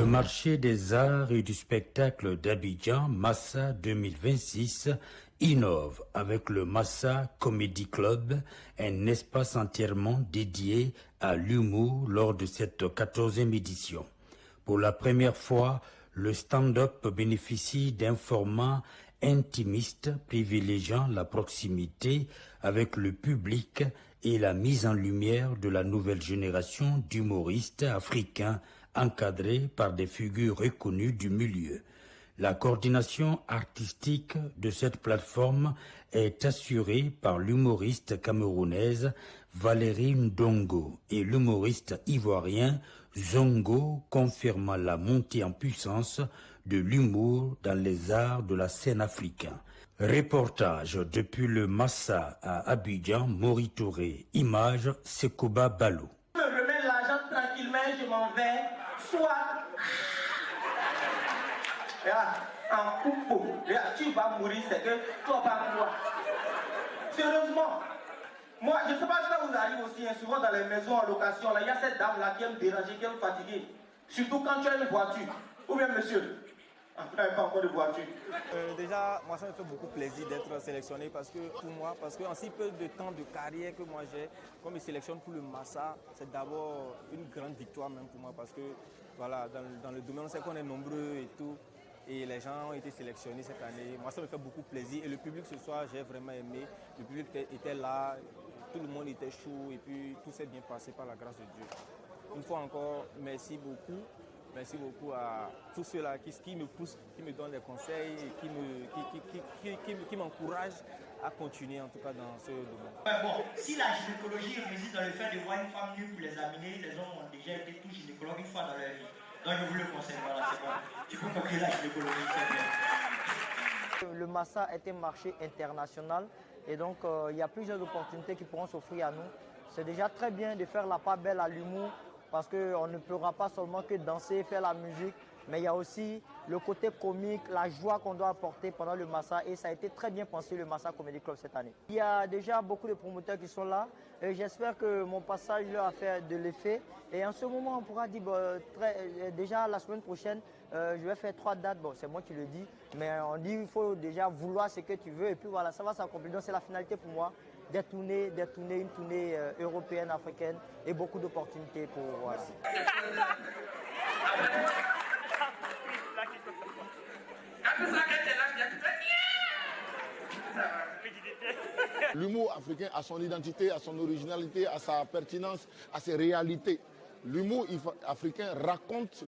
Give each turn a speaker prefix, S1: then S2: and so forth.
S1: marché des arts et du spectacle d'Abidjan, Massa 2026, innove avec le Massa Comedy Club, un espace entièrement dédié à l'humour lors de cette 14e édition. Pour la première fois, le stand-up bénéficie d'un format intimiste privilégiant la proximité avec le public et la mise en lumière de la nouvelle génération d'humoristes africains encadrés par des figures reconnues du milieu. La coordination artistique de cette plateforme est assurée par l'humoriste camerounaise Valérie Ndongo et l'humoriste ivoirien Zongo, confirmant la montée en puissance de l'humour dans les arts de la scène africaine. Reportage depuis le Massa à Abidjan, Mori Touré. Image Sekouba Balou.
S2: Je remets l'argent tranquillement et je m'en vais. Soit en coupeau, tu vas mourir, c'est que toi pas moi. Sérieusement, moi je ne sais pas si ça vous arrive aussi, hein, souvent dans les maisons en location, là, il y a cette dame là qui aime me déranger, qui aime me fatiguer. Surtout quand tu as une voiture. Ou bien monsieur, vous n'avez pas encore de voiture.
S3: Déjà, moi ça me fait beaucoup plaisir d'être sélectionné parce que pour moi, parce qu'en si peu de temps de carrière que moi j'ai, qu'on me sélectionne pour le Massa, c'est d'abord une grande victoire même pour moi parce que voilà, dans le domaine, on sait qu'on est nombreux et tout. Et les gens ont été sélectionnés cette année. Moi, ça me fait beaucoup plaisir. Et le public ce soir, j'ai vraiment aimé. Le public était là, tout le monde était chaud et puis tout s'est bien passé par la grâce de Dieu. Une fois encore, merci beaucoup. Merci beaucoup à tous ceux-là qui me poussent, qui me donnent des conseils et qui m'encouragent à continuer en tout cas dans ce domaine.
S2: Ouais, bon, si la gynécologie réside dans le fait de voir une femme nue pour l'examiner, les hommes ont déjà été tous gynécologues une fois dans leur vie. Donc je vous le conseille, voilà, c'est bon. Tu peux compris la gynécologie, c'est bien.
S4: Le Massa est un marché international et donc il y a plusieurs opportunités qui pourront s'offrir à nous. C'est déjà très bien de faire la part belle à l'humour parce qu'on ne pourra pas seulement que danser, faire la musique, mais il y a aussi le côté comique, la joie qu'on doit apporter pendant le Massa et ça a été très bien pensé le Massa Comedy Club cette année. Il y a déjà beaucoup de promoteurs qui sont là et j'espère que mon passage leur a fait de l'effet et en ce moment on pourra dire déjà la semaine prochaine je vais faire 3 dates, bon c'est moi qui le dis, mais on dit il faut déjà vouloir ce que tu veux et puis voilà ça va s'accomplir, donc c'est la finalité pour moi. Des tournées, une tournée européenne, africaine et beaucoup d'opportunités pour voilà.
S5: L'humour africain a son identité, a son originalité, a sa pertinence, a ses réalités. L'humour africain raconte